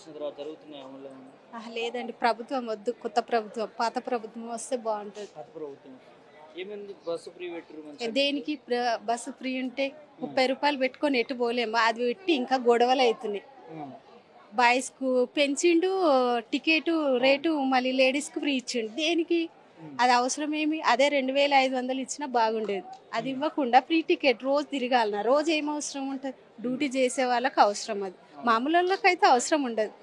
వచ్చిన తర్వాత జరుగుతున్నాయి అమలు లేదండి, ప్రభుత్వం వద్దు, కొత్త ప్రభుత్వం, పాత ప్రభుత్వం వస్తే బాగుంటుంది. పాత ప్రభుత్వం ఏమైంది? బస్సు ఫ్రీ పెట్టారు మంచిగా. దేనికి బస్సు ఫ్రీ ఉంటే 30 రూపాయలు పెట్టుకొని ఎటు పోలేము, అది పెట్టి ఇంకా గొడవలు అవుతున్నాయి. బాయ్స్కు పెంచిండు టికెట్ రేటు, మళ్ళీ లేడీస్కు ఫ్రీ ఇచ్చిండు. దేనికి? అది అవసరం ఏమి? అదే 2500 ఇచ్చినా బాగుండేది. అది ఇవ్వకుండా ఫ్రీ టికెట్ రోజు తిరగాలన్నా, రోజు ఏం అవసరం ఉంటుంది? డ్యూటీ చేసే వాళ్ళకి అవసరం, అది మామూలు వాళ్ళకైతే అవసరం ఉండదు.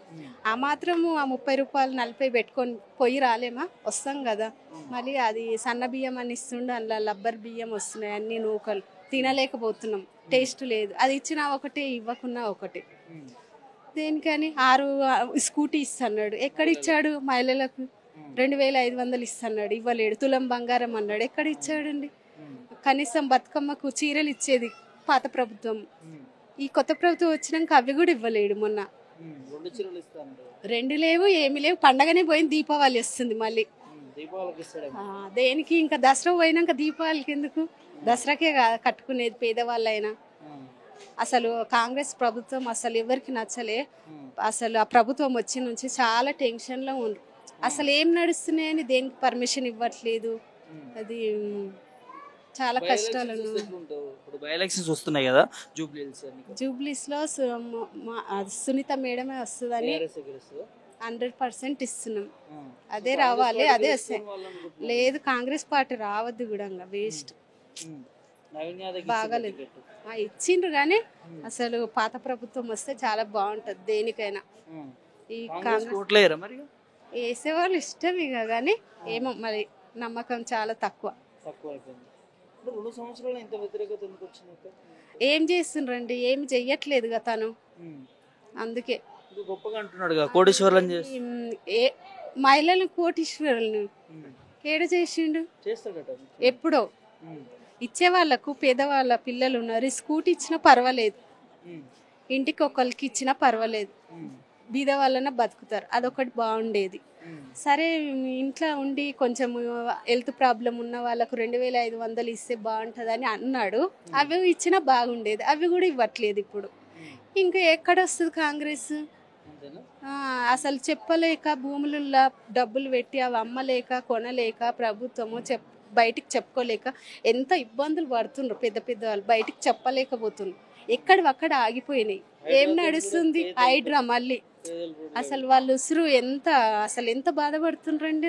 ఆ మాత్రము ఆ 30 రూపాయలు 40 పెట్టుకొని పోయి రాలేమా? వస్తాం కదా. మళ్ళీ అది సన్న బియ్యం అని ఇస్తుండే, అందులో లబ్బర్ బియ్యం వస్తున్నాయి, అన్ని నూకలు తినలేకపోతున్నాం, టేస్ట్ లేదు. అది ఇచ్చినా ఒకటే, ఇవ్వకున్నా ఒకటే. దేనికని 6 స్కూటీ ఇస్తున్నాడు, ఎక్కడ ఇచ్చాడు? మహిళలకు 2500 ఇస్తున్నాడు, ఇవ్వలేడు. తులం బంగారం అన్నాడు, ఎక్కడ ఇచ్చాడండి? కనీసం బతుకమ్మకు చీరలు ఇచ్చేది పాత ప్రభుత్వం. ఈ కొత్త ప్రభుత్వం వచ్చినాక అవి కూడా ఇవ్వలేడు. మొన్న 2 లేవు, ఏమి లేవు. పండగనే పోయింది, దీపావళి వస్తుంది మళ్ళీ. దేనికి? ఇంకా దసరా పోయినాక దీపావళికి ఎందుకు? దసరాకే కట్టుకునేది పేదవాళ్ళైనా. అసలు కాంగ్రెస్ ప్రభుత్వం అసలు ఎవరికి నచ్చలే. అసలు ఆ ప్రభుత్వం వచ్చి నుంచి చాలా టెన్షన్లో ఉంది. అసలు ఏం నడుస్తున్నాయని దేనికి పర్మిషన్ ఇవ్వట్లేదు. అది చాలా కష్టాలు. వస్తున్నాయి కదా జూబ్లీస్ లో సునీత మేడమే వస్తుందని 100% ఇస్తున్నాం. అదే రావాలి, అదే వస్తాయి. లేదు, కాంగ్రెస్ పార్టీ రావద్దు కూడా, వేస్ట్, బాగాలేదు. ఇచ్చిండ్రు కానీ అసలు పాత ప్రభుత్వం వస్తే చాలా బాగుంటది దేనికైనా. ఈ కాంగ్రెస్ వేసేవాళ్ళు ఇష్టం ఇక, కానీ ఏమో మరి నమ్మకం చాలా తక్కువ. ఏం చేస్తుండ్రండి? ఏమి చెయ్యట్లేదుగా తను, అందుకే మహిళలను కోటీశ్వరులను ఏడ చేసిండు? ఎప్పుడో ఇచ్చే వాళ్ళకు పేదవాళ్ళ పిల్లలు ఉన్నారు, స్కూటీ ఇచ్చినా పర్వాలేదు, ఇంటికి ఒకరికి ఇచ్చినా పర్వాలేదు, బీద వాళ్ళన బతుకుతారు, అదొకటి బాగుండేది. సరే, ఇంట్లో ఉండి కొంచెం హెల్త్ ప్రాబ్లం ఉన్న వాళ్ళకు 2500 ఇస్తే బాగుంటుందని అన్నాడు. అవి ఇచ్చినా బాగుండేది, అవి కూడా ఇవ్వట్లేదు ఇప్పుడు. ఇంకా ఎక్కడ వస్తుంది కాంగ్రెస్? అసలు చెప్పలేక, భూములలో డబ్బులు పెట్టి అవి అమ్మలేక, కొనలేక, ప్రభుత్వము బయటికి చెప్పుకోలేక ఎంత ఇబ్బందులు పడుతుండ్రు. పెద్ద పెద్ద వాళ్ళు బయటికి చెప్పలేకపోతున్నారు, ఎక్కడవక్కడ ఆగిపోయినాయి. ఏం నడుస్తుంది? హైడ్రా మళ్ళీ. అసలు వాళ్ళు ఉసురు ఎంత బాధపడుతుండ్రండి.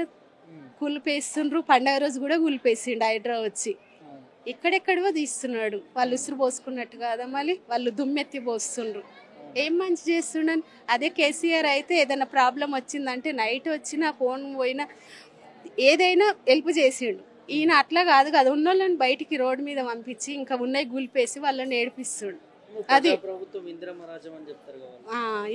కూలిపేస్తుండ్రు, పండగ రోజు కూడా కూలిపేసిండు హైడ్రా వచ్చి. ఎక్కడెక్కడో తీస్తున్నాడు, వాళ్ళు ఉసురు పోసుకున్నట్టు కాదా, మళ్ళీ వాళ్ళు దుమ్మెత్తి పోస్తుండ్రు. ఏం మంచి చేస్తుండని. అదే కేసీఆర్ అయితే ఏదైనా ప్రాబ్లం వచ్చిందంటే నైట్ వచ్చినా, ఫోన్ పోయినా, ఏదైనా హెల్ప్ చేసిండు. ఈయన అట్లా కాదు కదా, ఉన్నోళ్ళని బయటికి రోడ్డు మీద పంపించి ఇంకా ఉన్నాయి గులిపేసి వాళ్ళని ఏడిపిస్తుండు. అది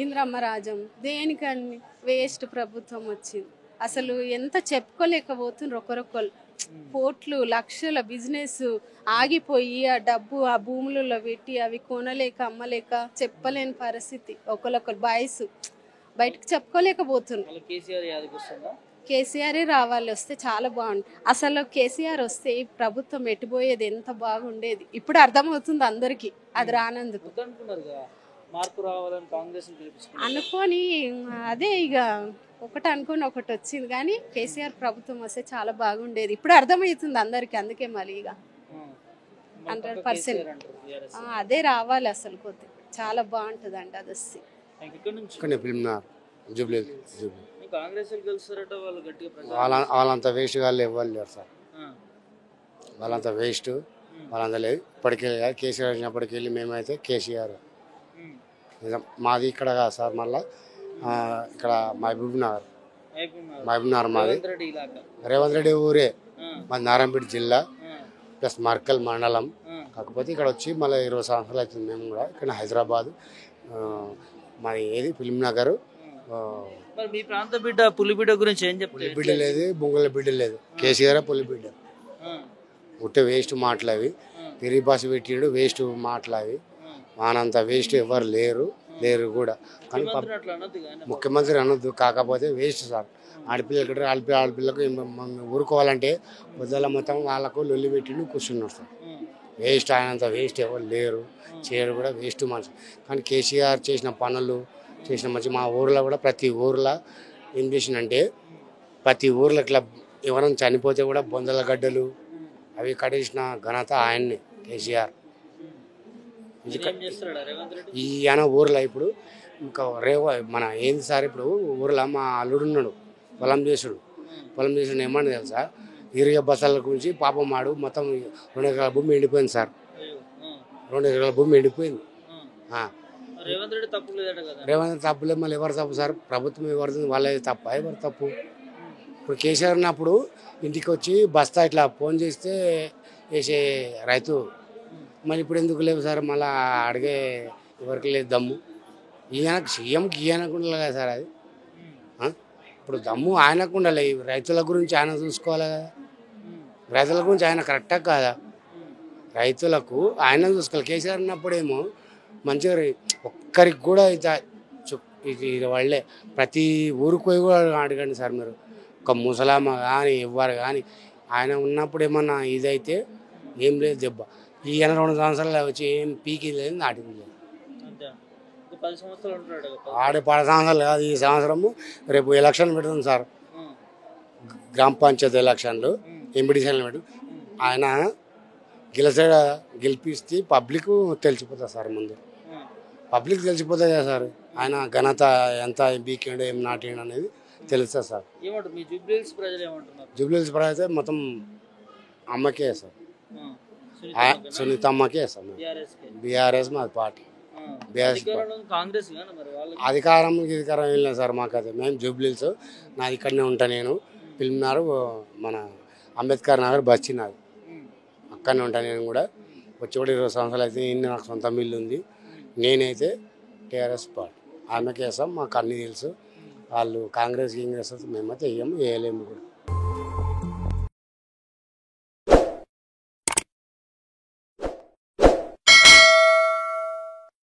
ఇంద్రమ్మ రాజ్యం. దేనికని? వేస్ట్ ప్రభుత్వం వచ్చింది. అసలు ఎంత చెప్పుకోలేకపోతుండ్రు ఒకరొకరు. కోట్లు లక్షల బిజినెస్ ఆగిపోయి, ఆ డబ్బు ఆ భూములలో పెట్టి అవి కొనలేక, అమ్మలేక చెప్పలేని పరిస్థితి. ఒకరొకరు బాయ్స్ బయటకు చెప్పుకోలేకపోతున్నారు. కేసీఆర్ రావాలి, వస్తే చాలా బాగుంటుంది. అసలు కేసీఆర్ వస్తే ఈ ప్రభుత్వం ఎట్టుపోయేది ఎంత బాగుండేది. ఇప్పుడు అర్థమవుతుంది అందరికి, అది రానందుకు అనుకొని. అదే ఇక ఒకటి అనుకొని ఒకటి వచ్చింది, కానీ కేసీఆర్ ప్రభుత్వం వస్తే చాలా బాగుండేది. ఇప్పుడు అర్థమవుతుంది అందరికి, అందుకే మళ్ళీ ఇక 100% అదే రావాలి. అసలు కొద్ది చాలా బాగుంటుంది అండి అది వస్తే. వాళ్ళంతా వేస్ట్ వాళ్ళు ఇవ్వాలి సార్, వాళ్ళంతా వేస్ట్, వాళ్ళంతా లేదు. ఇప్పటికే కేసీఆర్ వచ్చినప్పటికి వెళ్ళి మేమైతే కేసీఆర్ మాది ఇక్కడ కాదు సార్, మళ్ళా ఇక్కడ మహబూబ్ నగర్ మాది. రేవంత్ రెడ్డి ఊరే మాది, నారాయణపేట జిల్లా ప్లస్ మర్కల్ మండలం. కాకపోతే ఇక్కడ వచ్చి మళ్ళీ 20 సంవత్సరాలు అవుతుంది. మేము కూడా ఇక్కడ హైదరాబాద్, మాది ఏది ఫిల్మ్ నగర్. మీ ప్రాంత బిడ్డ పులిబిడ్డ గురించి ఏం చెప్తారు? బిడ్డ లేదు, బొంగుల బిడ్డ లేదు, కేసీఆర్ పులిబిడ్డ. ఉట్టే వేస్ట్ మాటలు అవి, తిరిగి బస్సు పెట్టిండు, వేస్ట్ మాటలు అవి. మానంత వేస్ట్ ఎవరు లేరు కూడా. కానీ ముఖ్యమంత్రి అనొద్దు, కాకపోతే వేస్ట్ సార్. ఆడపిల్లలు ఆడపిల్లకు ఊరుకోవాలంటే పొద్దుల మొత్తం వాళ్ళకు లొల్లి పెట్టిండు, కూర్చున్నారు సార్. వేస్ట్, ఆయనంత వేస్ట్ ఎవరు లేరు, చేయరు కూడా, వేస్ట్ మనిషి. కానీ కేసీఆర్ చేసిన పనులు చేసిన మంచి మా ఊర్లో కూడా ప్రతి ఊర్లో ఏం చేసిందంటే ప్రతి ఊర్లో ఇట్లా ఎవరైనా చనిపోతే కూడా బొందల గడ్డలు అవి కట్టేసిన ఘనత ఆయన్ని కేసీఆర్. ఈయన ఊర్లో ఇప్పుడు ఇంకా మన ఏంది సార్ ఇప్పుడు ఊర్లో మా అల్లుడు ఉన్నాడు పొలం చేసుడు ఏమన్నా తెలుసా ఇరిగే బస్సాల గురించి పాపం మాడు మొత్తం 2 ఎకరాల భూమి ఎండిపోయింది సార్. 2 ఎకరాల భూమి ఎండిపోయింది. రేవంత్ రెడ్డి తప్పు లేదట కదా. రేవంత్ తప్పులేదు, మళ్ళీ ఎవరు తప్పు సార్? ప్రభుత్వం ఎవరిది? వాళ్ళది తప్ప ఎవరు తప్పు? ఇప్పుడు కేసీఆర్ ఉన్నప్పుడు ఇంటికి వచ్చి బస్తా ఇట్లా ఫోన్ చేస్తే వేసే రైతు మళ్ళీ ఇప్పుడు ఎందుకు లేవు సార్? మళ్ళీ అడిగే ఎవరికి లేదు దమ్ము. ఈయనకు సీఎంకి ఈయనకు ఉండాలి కదా సార్ అది. ఇప్పుడు దమ్ము ఆయనకు ఉండాలి. రైతుల గురించి ఆయన చూసుకోవాలి కదా. రైతుల గురించి ఆయన కరెక్టా కాదా? రైతులకు ఆయన చూసుకోవాలి. కేసీఆర్ ఉన్నప్పుడేమో మంచిగా ఒక్కరికి కూడా ఇది వాళ్ళే ప్రతి ఊరికి పోయి కూడా అడగండి సార్ మీరు. ఒక ముసలామ కానీ ఎవ్వరు కానీ ఆయన ఉన్నప్పుడు ఏమన్నా ఇదైతే ఏం లేదు దెబ్బ. ఈయన 2 సంవత్సరాలు వచ్చి ఏం పీకి లేదు నాటింది లేదు. 10 సంవత్సరాలు ఉంటున్నాడు. 10 సంవత్సరాలు కాదు, ఈ సంవత్సరము రేపు ఎలక్షన్ పెడుతుంది సార్. గ్రామ పంచాయతీ ఎలక్షన్లు ఎంపీటీసీలు పెట్టు. ఆయన గెలిపిస్తే పబ్లిక్ తెలిసిపోతుంది సార్. ముందు పబ్లిక్ తెలిసిపోతుంది కదా సార్. ఆయన ఘనత ఎంత బీకేండు ఏం నాటిండు అనేది తెలుస్తుంది సార్. జూబ్లీహిల్స్ ప్రజలు అయితే మొత్తం అమ్మకే సార్, సునీత అమ్మకే సార్. బీఆర్ఎస్ మాది పార్టీ. అధికారం ఏం లేదు సార్ మాకైతే. మేము జూబ్లీహిల్స్, నాది ఇక్కడనే ఉంటా. నేను ఫిల్మ్నార్ మన అంబేద్కర్ నగర్ బస్తి నాది, అక్కడనే ఉంటాను. నేను కూడా వచ్చి కూడా 20 సంవత్సరాలు అయితే. నాకు సొంత మిల్లు ఉంది. నేనైతే టీఆర్ఎస్ పార్టీ ఆమెకి వేసాం. మాకు అన్నీ తెలుసు. వాళ్ళు కాంగ్రెస్ మేమైతే వేయము, వేయలేము కూడా.